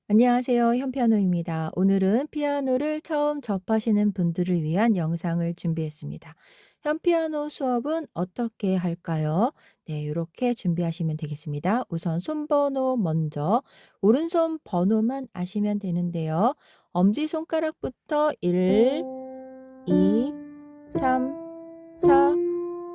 안녕하세요. 현피아노입니다. 오늘은 피아노를 처음 접하시는 분들을 위한 영상을 준비했습니다. 현피아노 수업은 어떻게 할까요? 네, 이렇게 준비하시면 되겠습니다. 우선 손번호 먼저 오른손 번호만 아시면 되는데요. 엄지손가락부터 1, 2, 3, 4,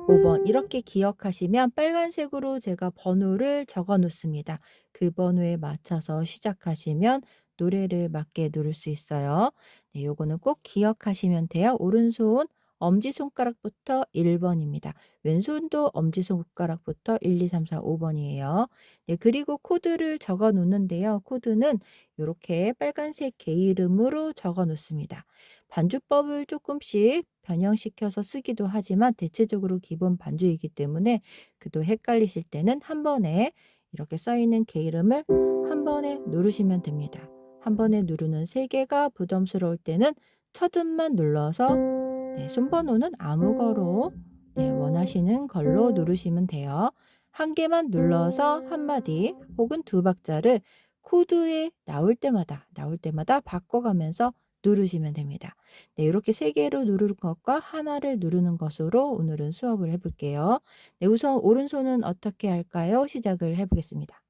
5번 이렇게 기억하시면 빨간색으로 제가 번호를 적어 놓습니다. 그 번호에 맞춰서 시작하시면 노래를 맞게 누를 수 있어요. 네, 요거는 꼭 기억하시면 돼요. 오른손 엄지손가락부터 1번입니다. 왼손도 엄지손가락부터 1, 2, 3, 4, 5번이에요. 네, 그리고 코드를 적어 놓는데요. 코드는 이렇게 빨간색 개 이름으로 적어 놓습니다. 반주법을 조금씩 변형시켜서 쓰기도 하지만 대체적으로 기본 반주이기 때문에 그도 헷갈리실 때는 한 번에 이렇게 써 있는 개 이름을 한 번에 누르시면 됩니다. 한 번에 누르는 세 개가 부담스러울 때는 첫 음만 눌러서 네, 손번호는 아무 거로 네, 원하시는 걸로 누르시면 돼요. 한 개만 눌러서 한 마디 혹은 두 박자를 코드에 나올 때마다 바꿔가면서 누르시면 됩니다. 네, 이렇게 세 개로 누르는 것과 하나를 누르는 것으로 오늘은 수업을 해볼게요. 네, 우선 오른손은 어떻게 할까요? 시작을 해보겠습니다.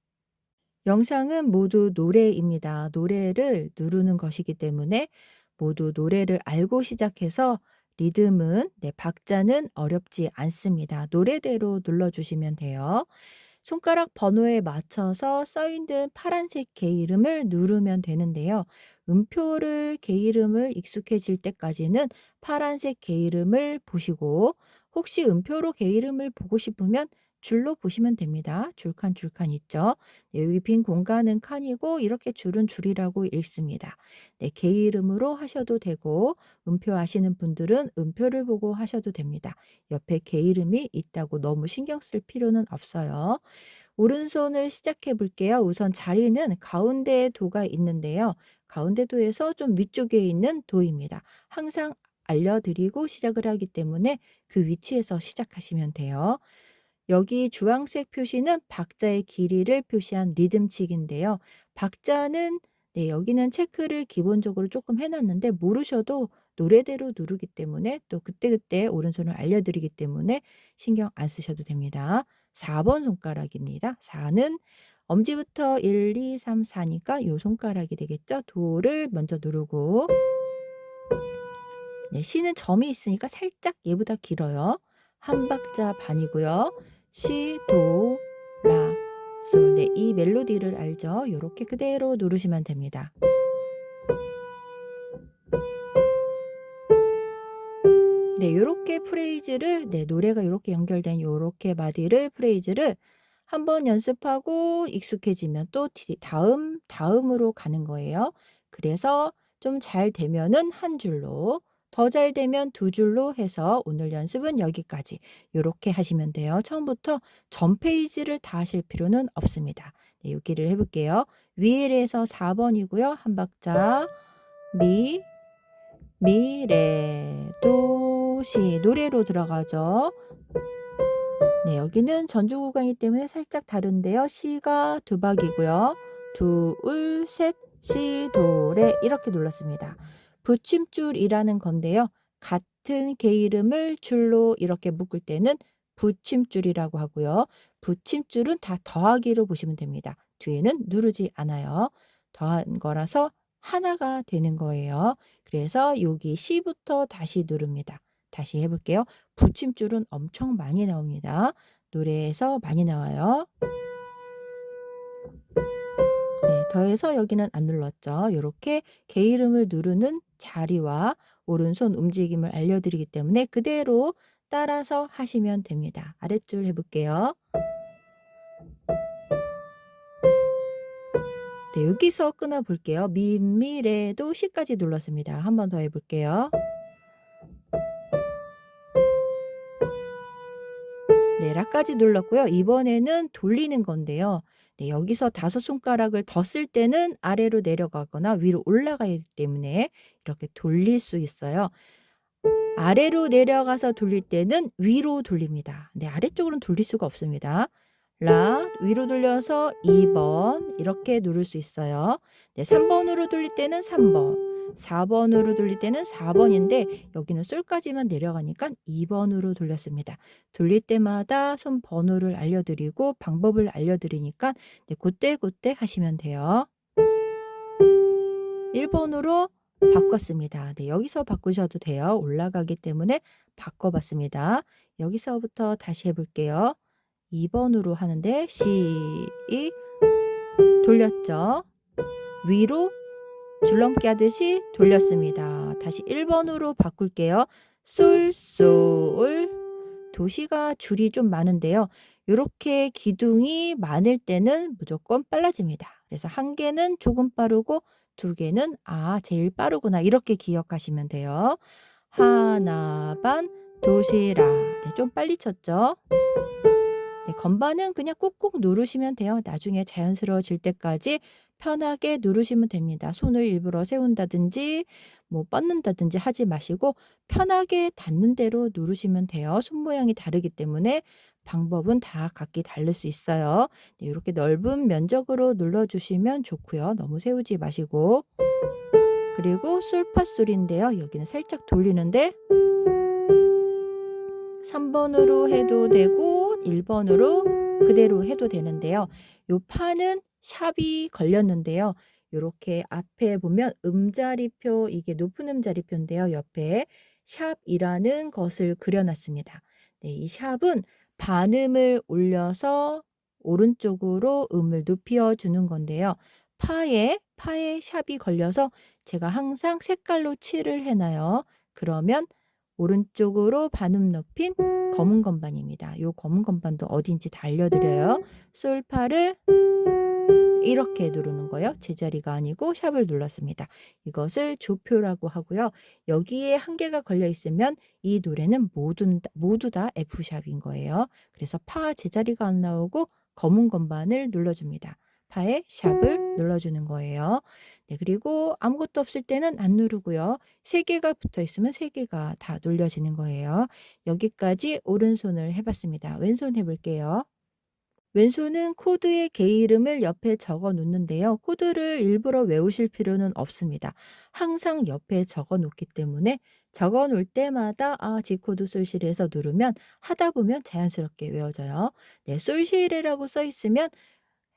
영상은 모두 노래입니다. 노래를 누르는 것이기 때문에 모두 노래를 알고 시작해서 리듬은, 네, 박자는 어렵지 않습니다. 노래대로 눌러주시면 돼요. 손가락 번호에 맞춰서 써 있는 파란색 개 이름을 누르면 되는데요. 음표를 개 이름을 익숙해질 때까지는 파란색 개 이름을 보시고 혹시 음표로 개 이름을 보고 싶으면 줄로 보시면 됩니다. 줄칸 줄칸 있죠. 네, 여기 빈 공간은 칸이고 이렇게 줄은 줄이라고 읽습니다. 네, 개 이름으로 하셔도 되고 음표 아시는 분들은 음표를 보고 하셔도 됩니다. 옆에 개 이름이 있다고 너무 신경 쓸 필요는 없어요. 오른손을 시작해 볼게요. 우선 자리는 가운데에 도가 있는데요. 가운데 도에서 좀 위쪽에 있는 도입니다. 항상 알려드리고 시작을 하기 때문에 그 위치에서 시작하시면 돼요. 여기 주황색 표시는 박자의 길이를 표시한 리듬칙인데요. 박자는 네, 여기는 체크를 기본적으로 조금 해 놨는데 모르셔도 노래대로 누르기 때문에 또 그때그때 오른손을 알려드리기 때문에 신경 안 쓰셔도 됩니다. 4번 손가락입니다. 4는 엄지부터 1, 2, 3, 4니까 요 손가락이 되겠죠. 도를 먼저 누르고 네, 시는 점이 있으니까 살짝 얘보다 길어요. 한 박자 반이고요. 시, 도, 라, 솔. 네, 이 멜로디를 알죠? 요렇게 그대로 누르시면 됩니다. 네, 요렇게 프레이즈를 네, 노래가 요렇게 연결된 요렇게 마디를 프레이즈를 한번 연습하고 익숙해지면 또 다음으로 가는 거예요. 그래서 좀 잘 되면은 한 줄로, 더 잘 되면 두 줄로 해서 오늘 연습은 여기까지 요렇게 하시면 돼요. 처음부터 전 페이지를 다 하실 필요는 없습니다. 네, 여기를 해 볼게요. 위에서 4 번이고요. 한 박자 미, 미, 레, 도, 시 노래로 들어가죠. 네, 여기는 전주 구간이기 때문에 살짝 다른데요. 시가 두 박이고요. 둘, 셋, 시, 도, 레 이렇게 눌렀습니다. 붙임줄이라는 건데요. 같은 개 이름을 줄로 이렇게 묶을 때는 붙임줄이라고 하고요. 붙임줄은 다 더하기로 보시면 됩니다. 뒤에는 누르지 않아요. 더한 거라서 하나가 되는 거예요. 그래서 여기 시부터 다시 누릅니다. 다시 해볼게요. 붙임줄은 엄청 많이 나옵니다. 노래에서 많이 나와요. 네, 더해서 여기는 안 눌렀죠. 요렇게 개 이름을 누르는 자리와 오른손 움직임을 알려드리기 때문에 그대로 따라서 하시면 됩니다. 아랫줄 해볼게요. 네, 여기서 끊어 볼게요. 미미레도 시까지 눌렀습니다. 한 번 더 해볼게요. 네, 라까지 눌렀고요. 이번에는 돌리는 건데요. 네, 여기서 다섯 손가락을 더 쓸 때는 아래로 내려가거나 위로 올라가야 하기 때문에 이렇게 돌릴 수 있어요. 아래로 내려가서 돌릴 때는 위로 돌립니다. 네, 아래쪽으로는 돌릴 수가 없습니다. 라 위로 돌려서 2번 이렇게 누를 수 있어요. 네, 3번으로 돌릴 때는 3번, 4번으로 돌릴 때는 4번인데 여기는 솔까지만 내려가니까 2번으로 돌렸습니다. 돌릴 때마다 손 번호를 알려드리고 방법을 알려드리니까 네, 그때 하시면 돼요. 1번으로 바꿨습니다. 네, 여기서 바꾸셔도 돼요. 올라가기 때문에 바꿔봤습니다. 여기서부터 다시 해볼게요. 2번으로 하는데 C 돌렸죠. 위로 줄넘기 하듯이 돌렸습니다. 다시 1번으로 바꿀게요. 솔, 솔. 도시가 줄이 좀 많은데요. 이렇게 기둥이 많을 때는 무조건 빨라집니다. 그래서 한 개는 조금 빠르고 두 개는 제일 빠르구나 이렇게 기억하시면 돼요. 하나 반 도시락. 네, 좀 빨리 쳤죠. 네, 건반은 그냥 꾹꾹 누르시면 돼요. 나중에 자연스러워질 때까지 편하게 누르시면 됩니다. 손을 일부러 세운다든지 뭐 뻗는다든지 하지 마시고 편하게 닿는 대로 누르시면 돼요. 손 모양이 다르기 때문에 방법은 다 각기 다를 수 있어요. 네, 이렇게 넓은 면적으로 눌러주시면 좋고요. 너무 세우지 마시고. 그리고 솔파솔인데요. 여기는 살짝 돌리는데 3번으로 해도 되고 1번으로 그대로 해도 되는데요. 요 파는 샵이 걸렸는데요. 요렇게 앞에 보면 음자리표, 이게 높은 음자리표인데요. 옆에 샵이라는 것을 그려놨습니다. 네, 이 샵은 반음을 올려서 오른쪽으로 음을 높여 주는 건데요. 파에 샵이 걸려서 제가 항상 색깔로 칠을 해놔요. 그러면 오른쪽으로 반음 높인 검은 건반입니다. 이 검은 건반도 어딘지 다 알려드려요. 솔파를 이렇게 누르는 거예요. 제자리가 아니고 샵을 눌렀습니다. 이것을 조표라고 하고요. 여기에 한 개가 걸려 있으면 이 노래는 모두 다 F샵인 거예요. 그래서 파 제자리가 안 나오고 검은 건반을 눌러줍니다. 파에 샵을 눌러주는 거예요. 네, 그리고 아무것도 없을 때는 안 누르고요. 세 개가 붙어 있으면 세 개가 다 눌려지는 거예요. 여기까지 오른손을 해봤습니다. 왼손 해볼게요. 왼손은 코드의 개 이름을 옆에 적어 놓는데요. 코드를 일부러 외우실 필요는 없습니다. 항상 옆에 적어 놓기 때문에 적어 놓을 때마다 G코드 솔시레에서 누르면 하다 보면 자연스럽게 외워져요. 네, 솔시레라고 써 있으면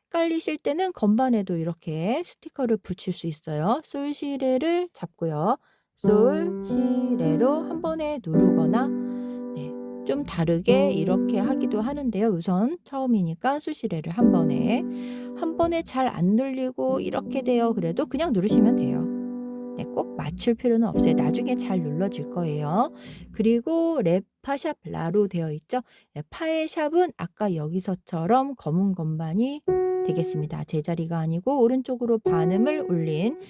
헷갈리실 때는 건반에도 이렇게 스티커를 붙일 수 있어요. 솔시레를 잡고요. 솔시레로 한 번에 누르거나 네, 좀 다르게 이렇게 하기도 하는데요. 우선 처음이니까 수시레를 한 번에 잘 안 눌리고 이렇게 돼요. 그래도 그냥 누르시면 돼요. 네, 꼭 맞출 필요는 없어요. 나중에 잘 눌러질 거예요. 그리고 레파샵 라로 되어 있죠. 네, 파의 샵은 아까 여기서처럼 검은 건반이 되겠습니다. 제자리가 아니고 오른쪽으로 반음을 올린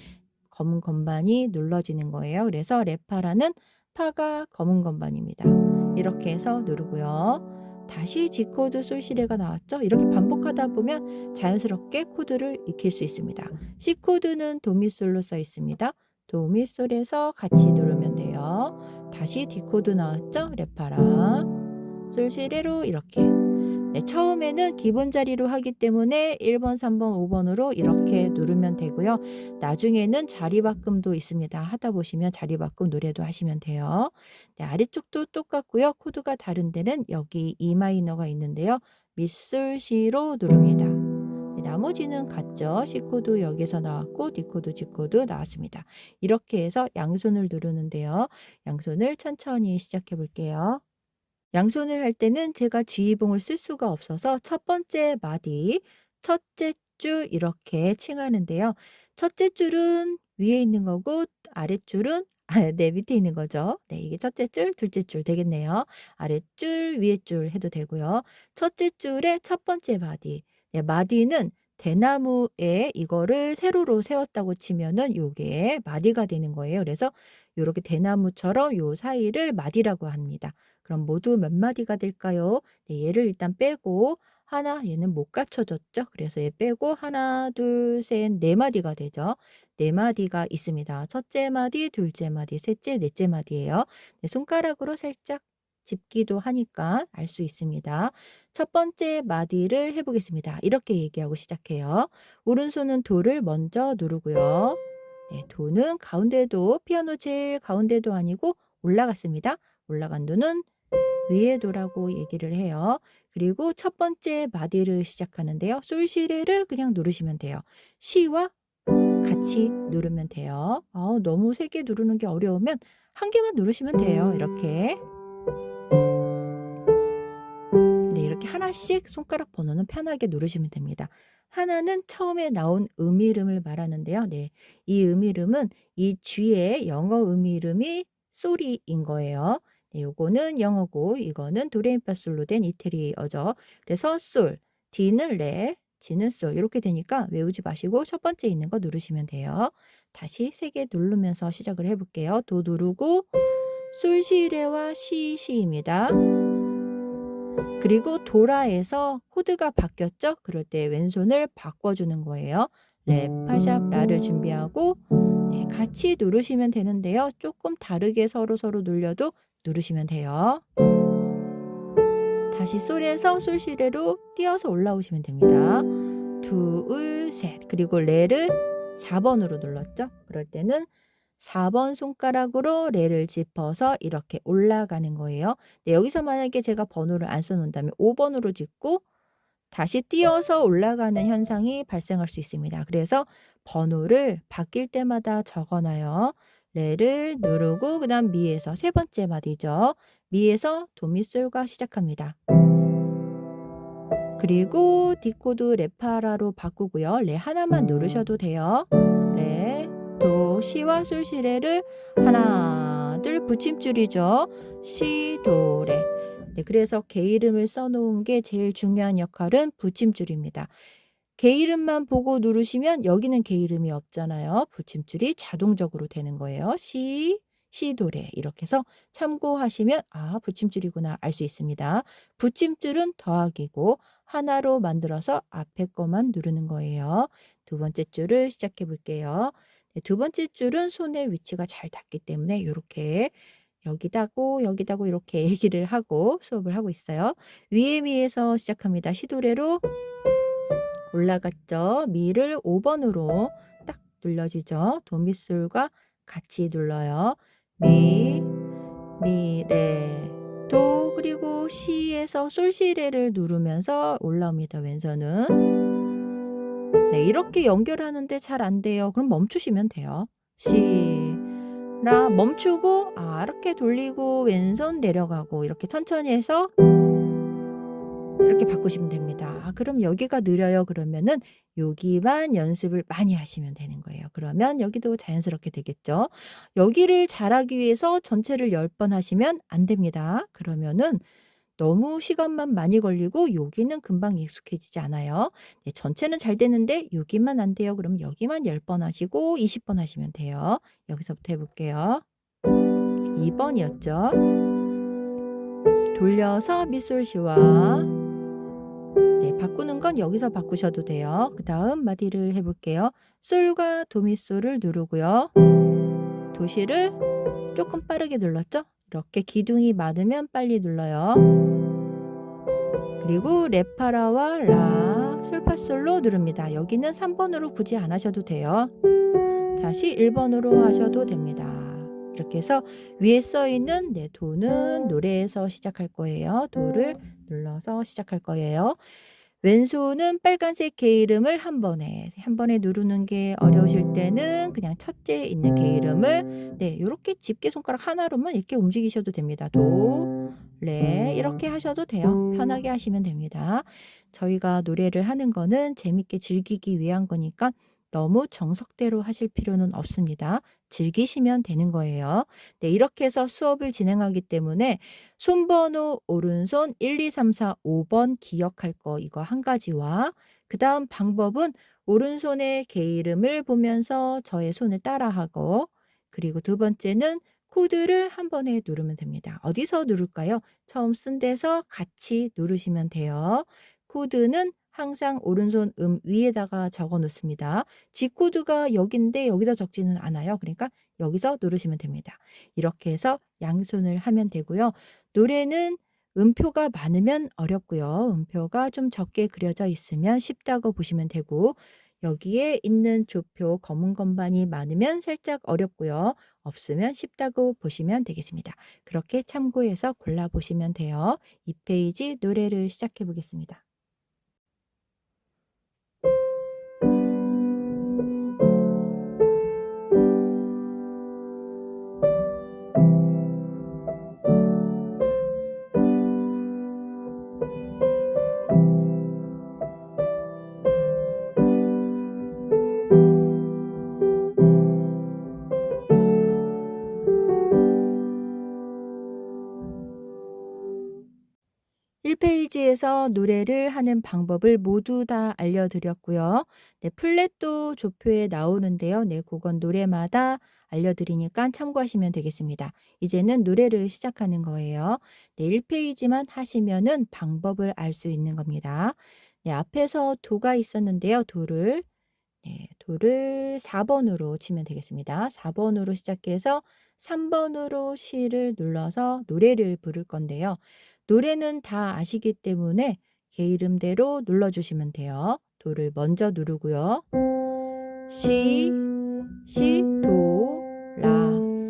검은 건반이 눌러지는 거예요. 그래서 레파라는 파가 검은 건반입니다. 이렇게 해서 누르고요. 다시 G코드 솔시레가 나왔죠. 이렇게 반복하다 보면 자연스럽게 코드를 익힐 수 있습니다. C코드는 도미솔로 써 있습니다. 도미솔에서 같이 누르면 돼요. 다시 D코드 나왔죠. 레파라 솔시레로 이렇게 네, 처음에는 기본 자리로 하기 때문에 1번, 3번, 5번으로 이렇게 누르면 되고요. 나중에는 자리 바꿈도 있습니다. 하다 보시면 자리 바꿈 노래도 하시면 돼요. 네, 아래쪽도 똑같고요. 코드가 다른 데는 여기 E 마이너가 있는데요. 미솔시로 누릅니다. 네, 나머지는 같죠. C코드 여기서 나왔고 D코드, G코드 나왔습니다. 이렇게 해서 양손을 누르는데요. 양손을 천천히 시작해 볼게요. 양손을 할 때는 제가 지휘봉을 쓸 수가 없어서 첫 번째 마디, 첫째 줄 이렇게 칭하는데요. 첫째 줄은 위에 있는 거고 아랫줄은 네, 밑에 있는 거죠. 네, 이게 첫째 줄, 둘째 줄 되겠네요. 아랫줄, 위에 줄 해도 되고요. 첫째 줄의 첫 번째 마디. 네, 마디는 대나무에 이거를 세로로 세웠다고 치면은 요게 마디가 되는 거예요. 그래서 요렇게 대나무처럼 요 사이를 마디라고 합니다. 그럼 모두 몇 마디가 될까요? 네, 얘를 일단 빼고 얘는 못 갖춰졌죠. 그래서 얘 빼고 하나, 둘, 셋, 네 마디가 되죠. 네 마디가 있습니다. 첫째 마디, 둘째 마디, 셋째, 넷째 마디예요. 네, 손가락으로 살짝 짚기도 하니까 알 수 있습니다. 첫 번째 마디를 해 보겠습니다. 이렇게 얘기하고 시작해요. 오른손은 도를 먼저 누르고요. 네, 도는 가운데도 피아노 제일 가운데도 아니고 올라갔습니다. 올라간 도는 위에 도라고 얘기를 해요. 그리고 첫 번째 마디를 시작하는데요. 솔시레를 그냥 누르시면 돼요. 시와 같이 누르면 돼요. 너무 세게 누르는 게 어려우면 한 개만 누르시면 돼요. 이렇게. 네, 이렇게 하나씩 손가락 번호는 편하게 누르시면 됩니다. 하나는 처음에 나온 이름을 말하는데요. 네, 이 이름은 이 G의 영어 이름이 소리인 거예요. 네, 요거는 영어고 이거는 도레미파솔로 된 이태리어죠. 그래서 솔, D는 레, G는 솔 이렇게 되니까 외우지 마시고 첫 번째 있는 거 누르시면 돼요. 다시 세 개 누르면서 시작을 해볼게요. 도 누르고 솔시레와 시시입니다. 그리고 도라에서 코드가 바뀌었죠? 그럴 때 왼손을 바꿔주는 거예요. 레, 파샵, 라를 준비하고 네, 같이 누르시면 되는데요. 조금 다르게 서로 눌려도 누르시면 돼요. 다시 솔에서 솔시레로 띄어서 올라오시면 됩니다. 둘, 셋. 그리고 레를 4번으로 눌렀죠? 그럴 때는 4번 손가락으로 레를 짚어서 이렇게 올라가는 거예요. 네, 여기서 만약에 제가 번호를 안 써놓는다면 5번으로 짚고 다시 띄어서 올라가는 현상이 발생할 수 있습니다. 그래서 번호를 바뀔 때마다 적어놔요. 레를 누르고 그 다음 미에서 세 번째 마디죠. 미에서 도미솔과 시작합니다. 그리고 디코드 레파라로 바꾸고요. 레 하나만 누르셔도 돼요. 레, 도, 시와 솔시레를 하나, 둘 붙임줄이죠. 시, 도, 레. 네, 그래서 개 이름을 써놓은 게 제일 중요한 역할은 붙임줄입니다. 개 이름만 보고 누르시면 여기는 개 이름이 없잖아요. 붙임줄이 자동적으로 되는 거예요. 시도레 이렇게 해서 참고하시면 붙임줄이구나 알 수 있습니다. 붙임줄은 더하기고 하나로 만들어서 앞에 거만 누르는 거예요. 두 번째 줄을 시작해 볼게요. 네, 두 번째 줄은 손의 위치가 잘 닿기 때문에 이렇게 여기다고 여기다고 이렇게 얘기를 하고 수업을 하고 있어요. 위에 미에서 시작합니다. 시도레로 올라갔죠. 미를 5번으로 딱 눌러지죠. 도미솔과 같이 눌러요. 미, 레, 도 그리고 시에서 솔시레를 누르면서 올라옵니다. 왼손은. 네, 이렇게 연결하는데 잘 안 돼요. 그럼 멈추시면 돼요. 멈추고 이렇게 돌리고 왼손 내려가고 이렇게 천천히 해서 이렇게 바꾸시면 됩니다. 그럼 여기가 느려요. 그러면은 여기만 연습을 많이 하시면 되는 거예요. 그러면 여기도 자연스럽게 되겠죠. 여기를 잘하기 위해서 전체를 10번 하시면 안 됩니다. 그러면은 너무 시간만 많이 걸리고 여기는 금방 익숙해지지 않아요. 네, 전체는 잘 되는데 여기만 안 돼요. 그럼 여기만 10번 하시고 20번 하시면 돼요. 여기서부터 해볼게요. 2번이었죠. 돌려서 미솔시와 네, 바꾸는 건 여기서 바꾸셔도 돼요. 그 다음 마디를 해볼게요. 솔과 도미솔을 누르고요. 도시를 조금 빠르게 눌렀죠? 이렇게 기둥이 많으면 빨리 눌러요. 그리고 레파라와 라, 솔파솔로 누릅니다. 여기는 3번으로 굳이 안 하셔도 돼요. 다시 1번으로 하셔도 됩니다. 이렇게 해서 위에 써있는 네, 도는 노래에서 시작할 거예요. 도를 눌러서 시작할 거예요. 왼손은 빨간색 개 이름을 한 번에 누르는 게 어려우실 때는 그냥 첫째 있는 개 이름을 이렇게 집게 손가락 하나로만 이렇게 움직이셔도 됩니다. 도, 레 이렇게 하셔도 돼요. 편하게 하시면 됩니다. 저희가 노래를 하는 거는 재밌게 즐기기 위한 거니까 너무 정석대로 하실 필요는 없습니다. 즐기시면 되는 거예요. 네, 이렇게 해서 수업을 진행하기 때문에 손번호 오른손 1, 2, 3, 4, 5번 기억할 거 이거 한 가지와 그 다음 방법은 오른손의 개 이름을 보면서 저의 손을 따라하고 그리고 두 번째는 코드를 한 번에 누르면 됩니다. 어디서 누를까요? 처음 쓴 데서 같이 누르시면 돼요. 코드는 항상 오른손 위에다가 적어 놓습니다. G코드가 여기인데 여기다 적지는 않아요. 그러니까 여기서 누르시면 됩니다. 이렇게 해서 양손을 하면 되고요. 노래는 음표가 많으면 어렵고요. 음표가 좀 적게 그려져 있으면 쉽다고 보시면 되고 여기에 있는 조표 검은 건반이 많으면 살짝 어렵고요. 없으면 쉽다고 보시면 되겠습니다. 그렇게 참고해서 골라보시면 돼요. 2페이지 노래를 시작해 보겠습니다. 1페이지에서 노래를 하는 방법을 모두 다 알려드렸고요. 네, 플랫도 조표에 나오는데요. 네, 그건 노래마다 알려드리니까 참고하시면 되겠습니다. 이제는 노래를 시작하는 거예요. 네, 1페이지만 하시면은 방법을 알 수 있는 겁니다. 네, 앞에서 도가 있었는데요. 도를 4번으로 치면 되겠습니다. 4번으로 시작해서 3번으로 C를 눌러서 노래를 부를 건데요. 노래는 다 아시기 때문에 개 이름대로 눌러주시면 돼요. 도를 먼저 누르고요. C, 도, 라,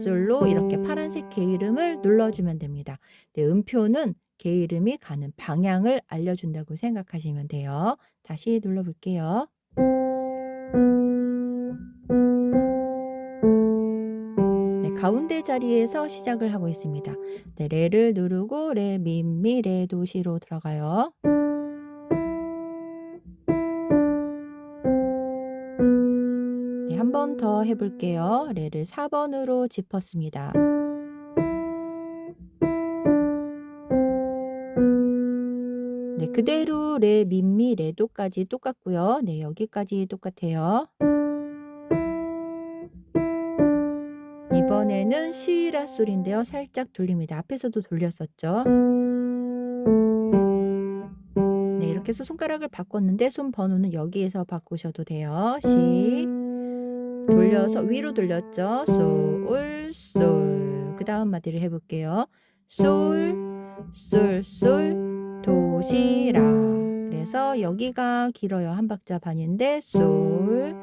솔로 이렇게 파란색 개 이름을 눌러주면 됩니다. 네, 음표는 개 이름이 가는 방향을 알려준다고 생각하시면 돼요. 다시 눌러볼게요. 네, 가운데 자리에서 시작을 하고 있습니다. 네, 레를 누르고 레, 미, 레, 도, 시로 들어가요. 네, 한 번 더 해볼게요. 레를 4번으로 짚었습니다. 네, 그대로 레, 미, 레도까지 똑같고요. 네, 여기까지 똑같아요. 이번에는 시라 소리인데요. 살짝 돌립니다. 앞에서도 돌렸었죠. 네, 이렇게 해서 손가락을 바꿨는데 손 번호는 여기에서 바꾸셔도 돼요. 시, 돌려서 위로 돌렸죠. 솔, 솔. 그 다음 마디를 해볼게요. 솔, 솔, 솔, 도, 시, 라. 그래서 여기가 길어요. 한 박자 반인데 솔,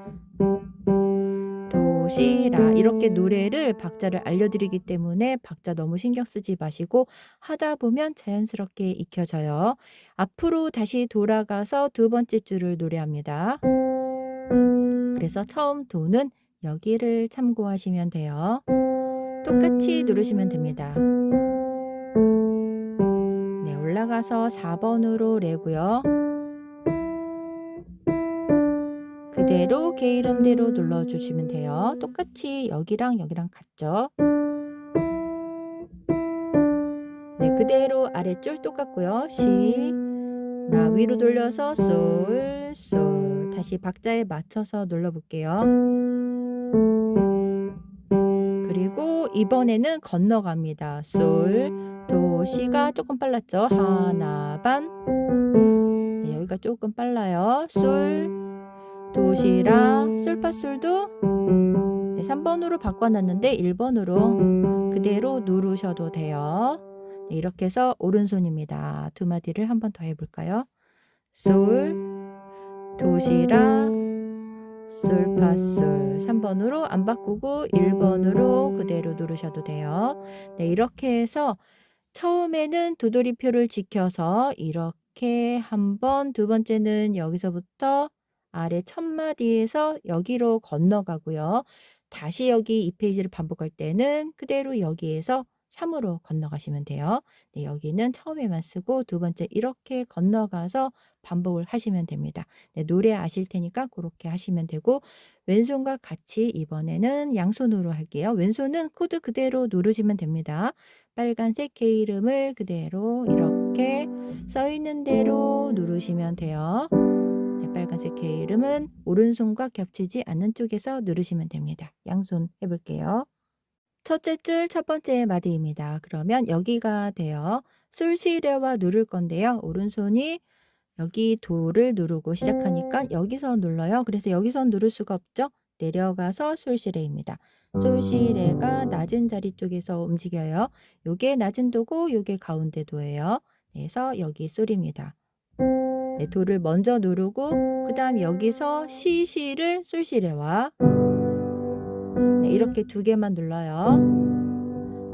도, 시, 라. 이렇게 노래를 박자를 알려드리기 때문에 박자 너무 신경 쓰지 마시고 하다 보면 자연스럽게 익혀져요. 앞으로 다시 돌아가서 두 번째 줄을 노래합니다. 그래서 처음 도는 여기를 참고하시면 돼요. 똑같이 누르시면 됩니다. 네, 올라가서 4번으로 레고요. 그대로 개 이름대로 눌러주시면 돼요. 똑같이 여기랑 같죠? 네, 그대로 아랫줄 똑같고요. 시, 라 위로 돌려서 솔, 솔. 다시 박자에 맞춰서 눌러볼게요. 그리고 이번에는 건너갑니다. 솔, 도, 시가 조금 빨랐죠? 하나, 반. 네, 여기가 조금 빨라요. 솔, 도, 시, 라, 솔, 파, 솔도. 네, 3번으로 바꿔놨는데 1번으로 그대로 누르셔도 돼요. 네, 이렇게 해서 오른손입니다. 두 마디를 한 번 더 해볼까요? 솔, 도, 시, 라, 솔, 파, 솔. 3번으로 안 바꾸고 1번으로 그대로 누르셔도 돼요. 네, 이렇게 해서 처음에는 도돌이표를 지켜서 이렇게 한 번, 두 번째는 여기서부터 아래 첫 마디에서 여기로 건너가고요. 다시 여기 2페이지를 반복할 때는 그대로 여기에서 3으로 건너가시면 돼요. 네, 여기는 처음에만 쓰고 두 번째 이렇게 건너가서 반복을 하시면 됩니다. 네, 노래 아실 테니까 그렇게 하시면 되고 왼손과 같이 이번에는 양손으로 할게요. 왼손은 코드 그대로 누르시면 됩니다. 빨간색 K 이름을 그대로 이렇게 써 있는 대로 누르시면 돼요. 네, 빨간색 K 이름은 오른손과 겹치지 않는 쪽에서 누르시면 됩니다. 양손 해볼게요. 첫째 줄 첫 번째 마디입니다. 그러면 여기가 돼요. 솔시레와 누를 건데요. 오른손이 여기 도를 누르고 시작하니까 여기서 눌러요. 그래서 여기서 누를 수가 없죠. 내려가서 솔시레입니다. 솔시레가 낮은 자리 쪽에서 움직여요. 요게 낮은 도고 요게 가운데 도예요. 그래서 여기 솔입니다. 네, 도를 먼저 누르고 그다음 여기서 시시를 솔시레와 네, 이렇게 두 개만 눌러요.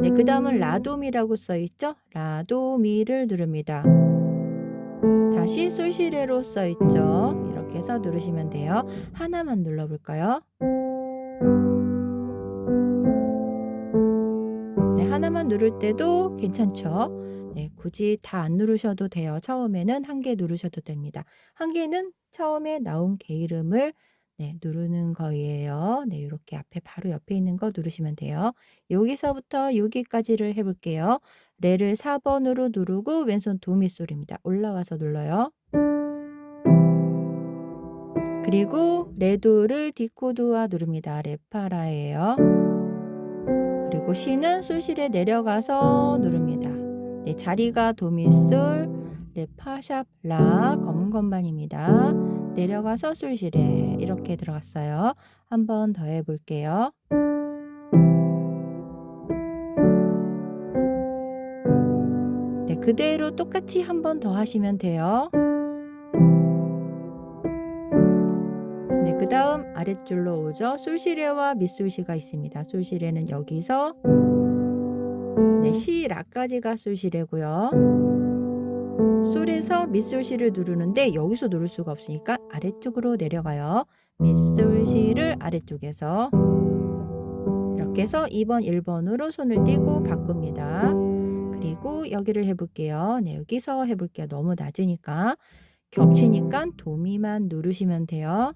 네, 그다음은 라도미라고 써 있죠? 라도미를 누릅니다. 다시 솔시레로 써 있죠? 이렇게 해서 누르시면 돼요. 하나만 눌러 볼까요? 네, 하나만 누를 때도 괜찮죠? 네, 굳이 다 안 누르셔도 돼요. 처음에는 한 개 누르셔도 됩니다. 한 개는 처음에 나온 개 이름을 네, 누르는 거예요. 네, 이렇게 앞에 바로 옆에 있는 거 누르시면 돼요. 여기서부터 여기까지를 해볼게요. 레를 4번으로 누르고 왼손 도미솔입니다. 올라와서 눌러요. 그리고 레도를 디코드와 누릅니다. 레파라예요. 그리고 시는 솔실에 내려가서 누릅니다. 네, 자리가 도미솔, 레파샵, 라, 검은 건반입니다. 내려가서 솔실에 이렇게 들어갔어요. 한 번 더 해볼게요. 네, 그대로 똑같이 한 번 더 하시면 돼요. 네, 그 다음 아랫줄로 오죠. 솔시레와 밑솔시가 있습니다. 솔시레는 여기서 네, 시, 라까지가 솔시레고요. 솔에서 밑솔시를 누르는데 여기서 누를 수가 없으니까 아래쪽으로 내려가요. 밑솔시를 아래쪽에서 이렇게 해서 2번, 1번으로 손을 떼고 바꿉니다. 그리고 여기를 해볼게요. 네, 여기서 해볼게요. 너무 낮으니까. 겹치니까 도미만 누르시면 돼요.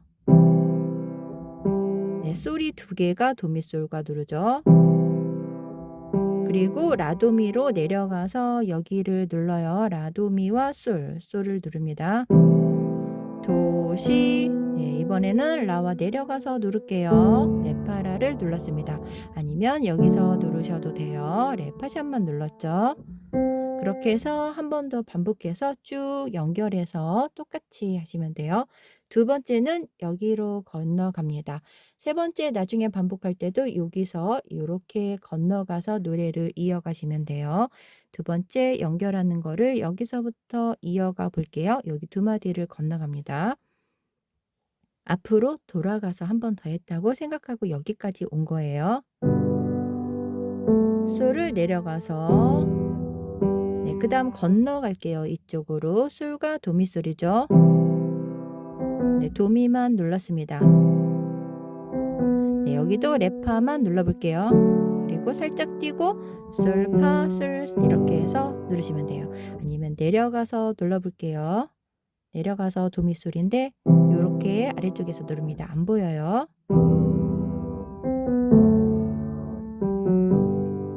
네, 솔이 두 개가 도미솔과 누르죠. 그리고 라도미로 내려가서 여기를 눌러요. 라도미와 솔을 누릅니다. 도, 시, 네, 이번에는 라와 내려가서 누를게요. 레파라를 눌렀습니다. 아니면 여기서 누르셔도 돼요. 레파샵만 눌렀죠. 그렇게 해서 한 번 더 반복해서 쭉 연결해서 똑같이 하시면 돼요. 두 번째는 여기로 건너갑니다. 세 번째 나중에 반복할 때도 여기서 이렇게 건너가서 노래를 이어가시면 돼요. 두 번째 연결하는 거를 여기서부터 이어가 볼게요. 여기 두 마디를 건너갑니다. 앞으로 돌아가서 한 번 더 했다고 생각하고 여기까지 온 거예요. 솔을 내려가서 네, 그 다음 건너갈게요. 이쪽으로 솔과 도미솔이죠. 네, 도미만 눌렀습니다. 네, 여기도 레파만 눌러볼게요. 그리고 살짝 띄고 솔, 파, 솔 이렇게 해서 누르시면 돼요. 아니면 내려가서 눌러볼게요. 내려가서 도미솔인데 이렇게 아래쪽에서 누릅니다. 안 보여요.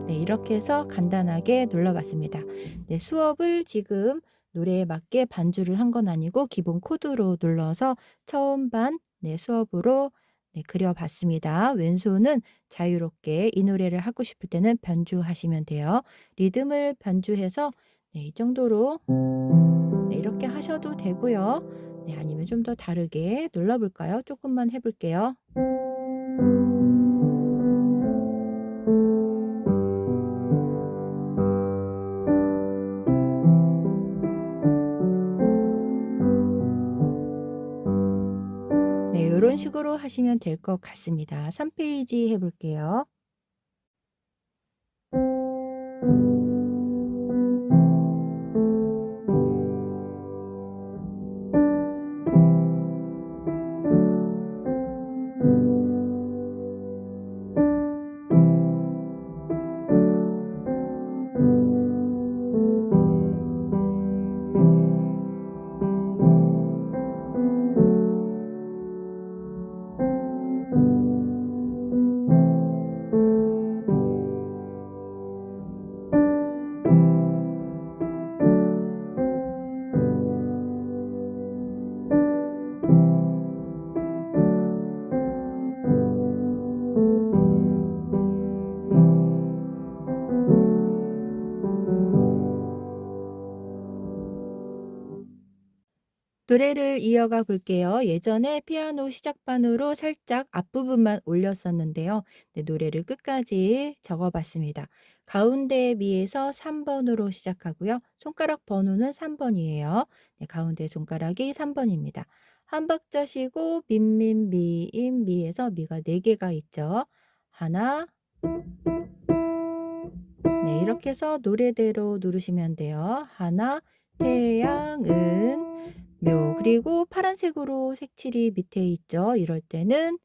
네, 이렇게 해서 간단하게 눌러봤습니다. 네, 수업을 지금 노래에 맞게 반주를 한 건 아니고 기본 코드로 눌러서 처음 반 네, 수업으로 네, 그려봤습니다. 왼손은 자유롭게 이 노래를 하고 싶을 때는 변주하시면 돼요. 리듬을 변주해서 네, 이 정도로 네, 이렇게 하셔도 되고요. 네, 아니면 좀 더 다르게 눌러볼까요? 조금만 해볼게요. 네, 이런 식으로 하시면 될 것 같습니다. 3페이지 해볼게요. 노래를 이어가 볼게요. 예전에 피아노 시작반으로 살짝 앞부분만 올렸었는데요. 네, 노래를 끝까지 적어봤습니다. 가운데 미에서 3번으로 시작하고요. 손가락 번호는 3번이에요. 네, 가운데 손가락이 3번입니다. 한 박자 쉬고 민민 미인 미에서 미가 4개가 있죠. 하나, 네, 이렇게 해서 노래대로 누르시면 돼요. 하나, 태양은 묘. 그리고 파란색으로 색칠이 밑에 있죠. 이럴 때는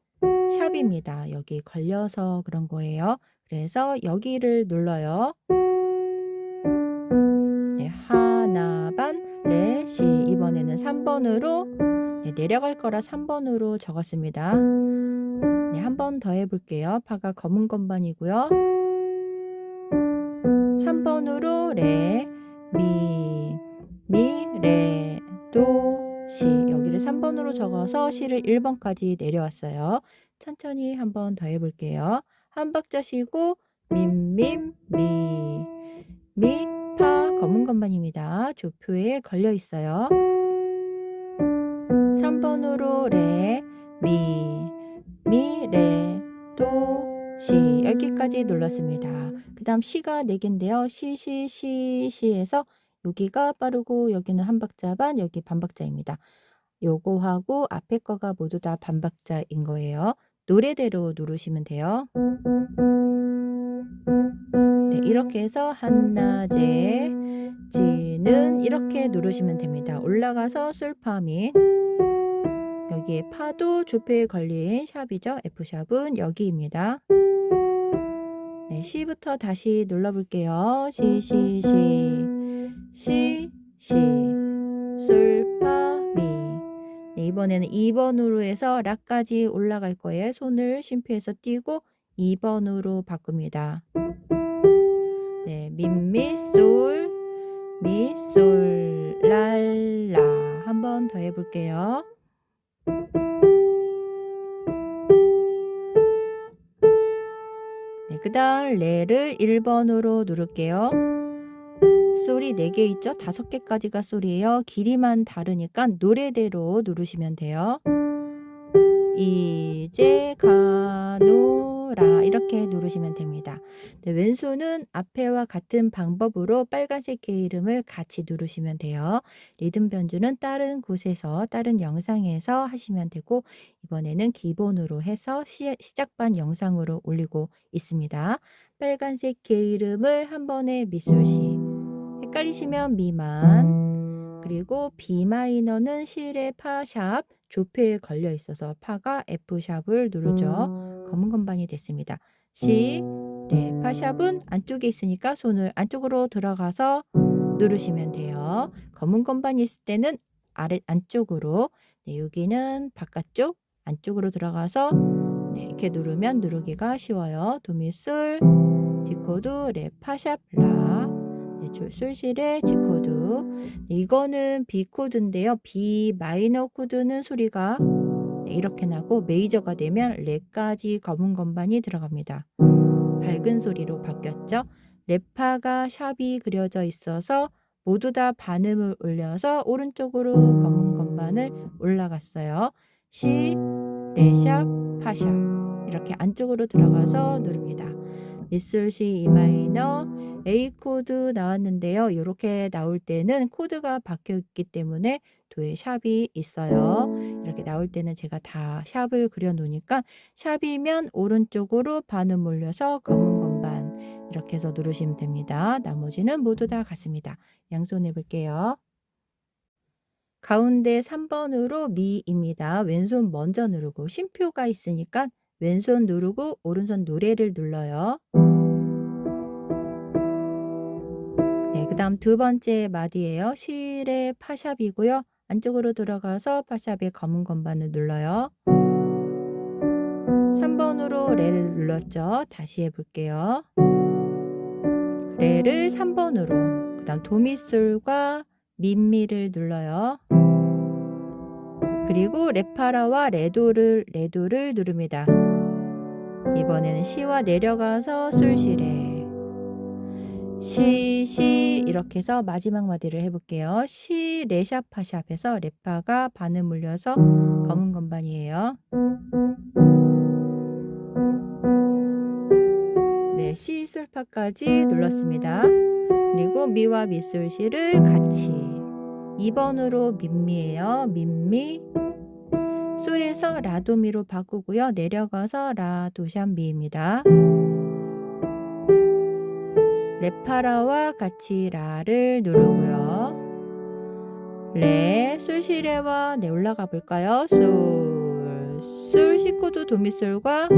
샵입니다. 여기 걸려서 그런 거예요. 그래서 여기를 눌러요. 네, 하나 반, 레, 시. 이번에는 3번으로 네, 내려갈 거라 3번으로 적었습니다. 네, 한 번 더 해볼게요. 파가 검은 건반이고요. 3번으로 레, 미, 레, 도, 시. 여기를 3번으로 적어서 시를 1번까지 내려왔어요. 천천히 한 번 더 해볼게요. 한 박자 쉬고 미, 파, 검은 건반입니다. 조표에 걸려 있어요. 3번으로 레, 미, 레, 도, 시. 여기까지 눌렀습니다. 그 다음 시가 4개인데요. 시에서 여기가 빠르고 여기는 한 박자 반, 여기 반 박자입니다. 요거하고 앞에 거가 모두 다 반 박자인 거예요. 노래대로 누르시면 돼요. 네, 이렇게 해서 한낮에 지는 이렇게 누르시면 됩니다. 올라가서 솔파민. 여기에 파도 조표에 걸린 샵이죠. F샵은 여기입니다. 네, C부터 다시 눌러볼게요. 시, 솔, 파, 미. 네, 이번에는 2번으로 해서 라까지 올라갈 거예요. 손을 쉼표에서 띄고 2번으로 바꿉니다. 네, 미, 솔, 랄라. 한 번 더 해볼게요. 네, 그 다음 레를 1번으로 누를게요. 솔이 4개 있죠? 5개까지가 솔이에요. 길이만 다르니까 노래대로 누르시면 돼요. 이제 가노라 이렇게 누르시면 됩니다. 네, 왼손은 앞에와 같은 방법으로 빨간색 개 이름을 같이 누르시면 돼요. 리듬 변주는 다른 곳에서 다른 영상에서 하시면 되고 이번에는 기본으로 해서 시작반 영상으로 올리고 있습니다. 빨간색 개 이름을 한 번에 미솔시 헷갈리시면 미만 그리고 B 마이너는 실의 파샵 조표에 걸려 있어서 파가 F샵을 누르죠. 검은 건반이 됐습니다. C, 레, 파샵은 안쪽에 있으니까 손을 안쪽으로 들어가서 누르시면 돼요. 검은 건반이 있을 때는 안쪽으로 네, 여기는 바깥쪽 안쪽으로 들어가서 네, 이렇게 누르면 누르기가 쉬워요. 도미솔, 디코드, 레, 파샵, 라 솔실의 G코드. 이거는 B 코드인데요. B 마이너 코드는 소리가 이렇게 나고 메이저가 되면 레까지 검은 건반이 들어갑니다. 밝은 소리로 바뀌었죠. 레파가 샵이 그려져 있어서 모두 다 반음을 올려서 오른쪽으로 검은 건반을 올라갔어요. C, 레샵, 파샵 이렇게 안쪽으로 들어가서 누릅니다. 미솔 C, E 마이너, A 코드 나왔는데요. 이렇게 나올 때는 코드가 박혀 있기 때문에 도에 샵이 있어요. 이렇게 나올 때는 제가 다 샵을 그려 놓으니까 샵이면 오른쪽으로 반음 올려서 검은 건반 이렇게 해서 누르시면 됩니다. 나머지는 모두 다 같습니다. 양손 해볼게요. 가운데 3번으로 미입니다. 왼손 먼저 누르고 쉼표가 있으니까 왼손 누르고 오른손 노래를 눌러요. 네, 그 다음 두 번째 마디예요. 실의 파샵이고요. 안쪽으로 들어가서 파샵의 검은 건반을 눌러요. 3번으로 레를 눌렀죠. 다시 해볼게요. 레를 3번으로 그 다음 도미솔과 민미를 눌러요. 그리고 레파라와 레도를 누릅니다. 이번에는 시와 내려가서 솔시레 시 이렇게 해서 마지막 마디를 해 볼게요. 시 레샵 파샵에서 레파가 반음 울려서 검은 건반이에요. 네, 시 솔파까지 눌렀습니다. 그리고 미와 미솔 시를 같이 2번으로 민미예요. 민미 솔에서 라도미로 바꾸고요. 내려가서 라도샵미입니다. 레파라와 같이 라를 누르고요. 레, 솔시레와 네 올라가 볼까요? 솔, 시코드 도미솔과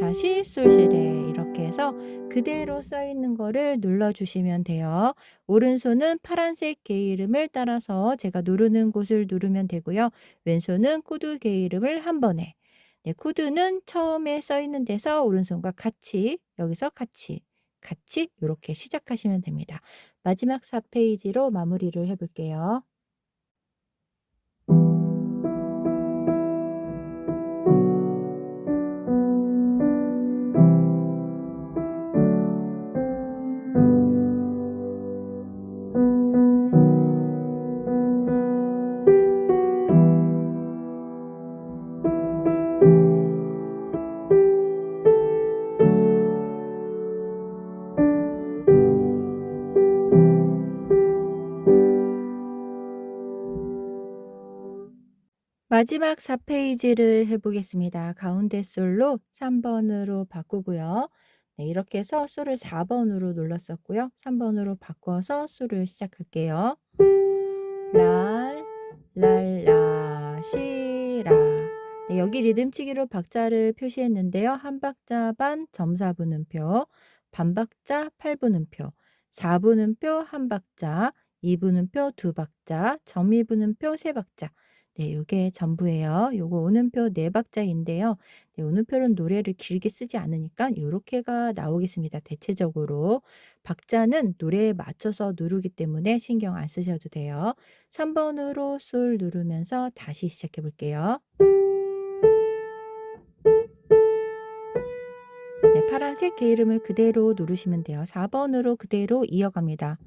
다시 솔시레 이렇게 해서 그대로 써 있는 거를 눌러주시면 돼요. 오른손은 파란색 개 이름을 따라서 제가 누르는 곳을 누르면 되고요. 왼손은 코드 개 이름을 한 번에. 네, 코드는 처음에 써 있는 데서 오른손과 같이 여기서 같이 이렇게 시작하시면 됩니다. 마지막 4페이지로 마무리를 해볼게요. 마지막 4페이지를 해보겠습니다. 가운데 솔로 3번으로 바꾸고요. 네, 이렇게 해서 솔을 4번으로 눌렀었고요. 3번으로 바꿔서 솔을 시작할게요. 랄, 랄라, 시라. 네, 여기 리듬치기로 박자를 표시했는데요. 한 박자 반 점사분음표, 반박자 8분음표, 4분음표 한 박자, 2분음표 두 박자, 점이분음표 세 박자. 네, 요게 전부예요. 요거 오음표 네 박자인데요. 네, 오음표는 노래를 길게 쓰지 않으니까 요렇게가 나오겠습니다. 대체적으로. 박자는 노래에 맞춰서 누르기 때문에 신경 안 쓰셔도 돼요. 3번으로 솔 누르면서 다시 시작해 볼게요. 네, 파란색 개 이름을 그대로 누르시면 돼요. 4번으로 그대로 이어갑니다.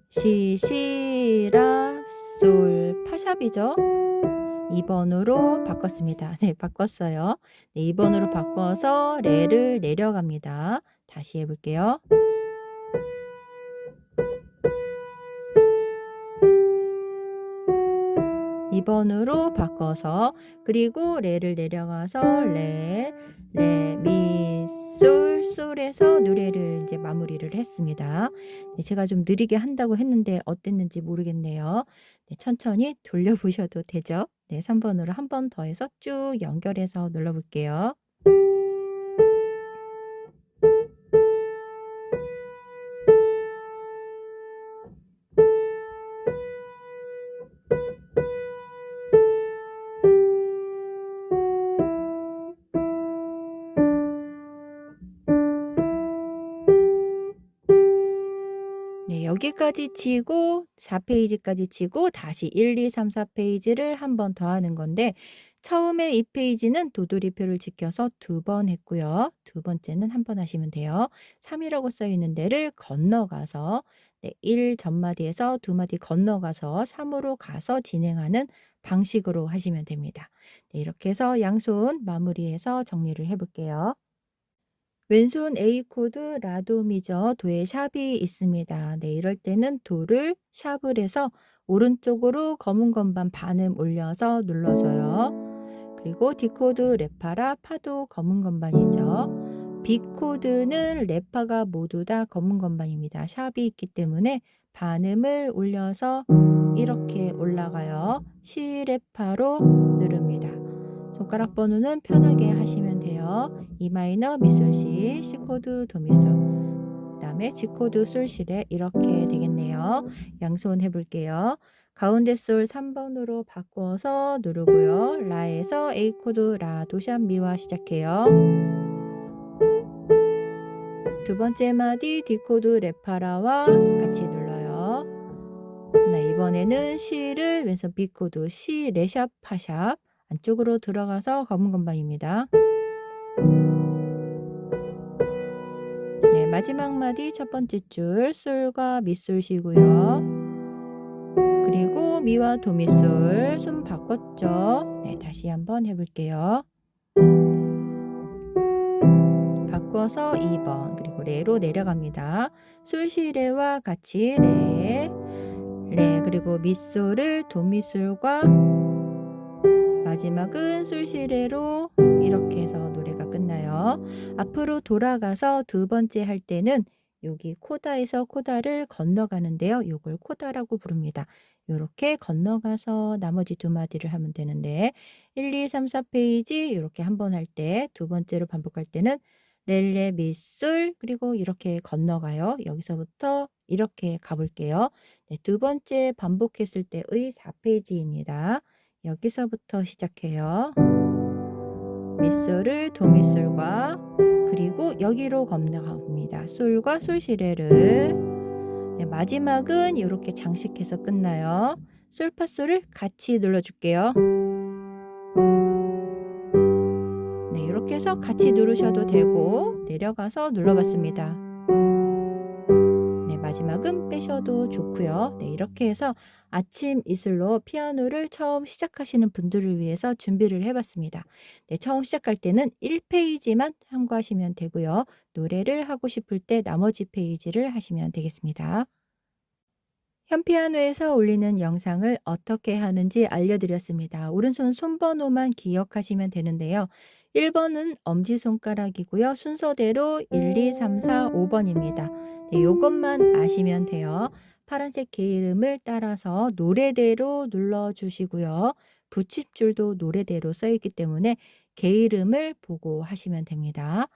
시라, 솔, 파샵이죠. 2번으로 바꿨습니다. 네, 바꿨어요. 네, 2번으로 바꿔서 레를 내려갑니다. 다시 해볼게요. 2번으로 바꿔서 그리고 레를 내려가서 레, 미, 솔에서 노래를 이제 마무리를 했습니다. 네, 제가 좀 느리게 한다고 했는데 어땠는지 모르겠네요. 네, 천천히 돌려보셔도 되죠. 네, 3번으로 한 번 더 해서 쭉 연결해서 눌러볼게요. 네, 여기까지 치고 4페이지까지 치고 다시 1, 2, 3, 4페이지를 한 번 더 하는 건데 처음에 2페이지는 도돌이표를 지켜서 2번 했고요. 두 번째는 한 번 하시면 돼요. 3이라고 써 있는 데를 건너가서 네, 1 전마디에서 2마디 건너가서 3으로 가서 진행하는 방식으로 하시면 됩니다. 네, 이렇게 해서 양손 마무리해서 정리를 해볼게요. 왼손 A 코드 라도미저 도에 샵이 있습니다. 네, 이럴 때는 도를 샵을 해서 오른쪽으로 검은 건반 반음 올려서 눌러줘요. 그리고 D 코드 레파라 파도 검은 건반이죠. B 코드는 레파가 모두 다 검은 건반입니다. 샵이 있기 때문에 반음을 올려서 이렇게 올라가요. C 레파로 누릅니다. 손가락 번호는 편하게 하시면 돼요. E 마이너 미솔 시, C 코드 도 미솔, 그 다음에 G 코드 솔 시레 이렇게 되겠네요. 양손 해볼게요. 가운데 솔 3번으로 바꿔서 누르고요. 라에서 A 코드 라 도샵 미와 시작해요. 두 번째 마디 D 코드 레파라와 같이 눌러요. 네, 이번에는 C를 왼손 B 코드 C 레샵 파샵 안쪽으로 들어가서 검은 건반입니다. 마지막 마디 첫 번째 줄 솔과 미솔 쉬고요. 그리고 미와 도미솔 숨 바꿨죠. 네, 다시 한번 해볼게요. 바꿔서 2번 그리고 레로 내려갑니다. 솔시레와 같이 레, 레 그리고 미솔을 도미솔과 마지막은 솔시레로 이렇게 해서 노래가 끝나요. 앞으로 돌아가서 두 번째 할 때는 여기 코다에서 코다를 건너가는데요. 요걸 코다라고 부릅니다. 요렇게 건너가서 나머지 두 마디를 하면 되는데 1, 2, 3, 4페이지 이렇게 한 번 할 때 두 번째로 반복할 때는 렐레 미솔 그리고 이렇게 건너가요. 여기서부터 이렇게 가볼게요. 네, 두 번째 반복했을 때의 4페이지입니다. 여기서부터 시작해요. 미솔을 도미솔과 그리고 여기로 건너갑니다. 솔과 솔시레를. 네, 마지막은 이렇게 장식해서 끝나요. 솔파솔을 같이 눌러줄게요. 네, 이렇게 해서 같이 누르셔도 되고 내려가서 눌러봤습니다. 네, 마지막은 빼셔도 좋고요. 네, 이렇게 해서 아침 이슬로 피아노를 처음 시작하시는 분들을 위해서 준비를 해봤습니다. 네, 처음 시작할 때는 1페이지만 참고하시면 되고요. 노래를 하고 싶을 때 나머지 페이지를 하시면 되겠습니다. 현피아노에서 올리는 영상을 어떻게 하는지 알려드렸습니다. 오른손 손번호만 기억하시면 되는데요. 1번은 엄지손가락이고요. 순서대로 1, 2, 3, 4, 5번입니다. 네, 요것만 아시면 돼요. 파란색 개 이름을 따라서 노래대로 눌러주시고요. 붙임줄도 노래대로 써있기 때문에 개 이름을 보고 하시면 됩니다.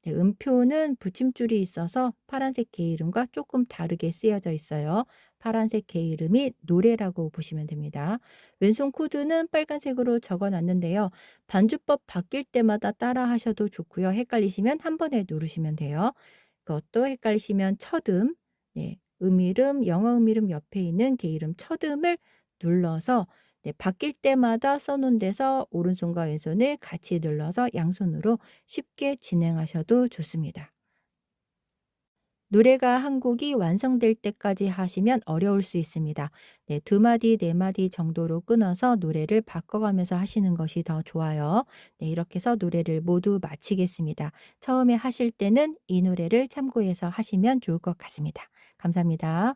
네, 음표는 붙임줄이 있어서 파란색 개 이름과 조금 다르게 쓰여져 있어요. 파란색 개 이름이 노래라고 보시면 됩니다. 왼손 코드는 빨간색으로 적어 놨는데요. 반주법 바뀔 때마다 따라 하셔도 좋고요. 헷갈리시면 한 번에 누르시면 돼요. 그것도 헷갈리시면 첫음, 네, 음이름, 영어 음이름 옆에 있는 개 이름 첫음을 눌러서 네, 바뀔 때마다 써놓은 데서 오른손과 왼손을 같이 눌러서 양손으로 쉽게 진행하셔도 좋습니다. 노래가 한 곡이 완성될 때까지 하시면 어려울 수 있습니다. 네, 두 마디, 네 마디 정도로 끊어서 노래를 바꿔가면서 하시는 것이 더 좋아요. 네, 이렇게 해서 노래를 모두 마치겠습니다. 처음에 하실 때는 이 노래를 참고해서 하시면 좋을 것 같습니다. 감사합니다.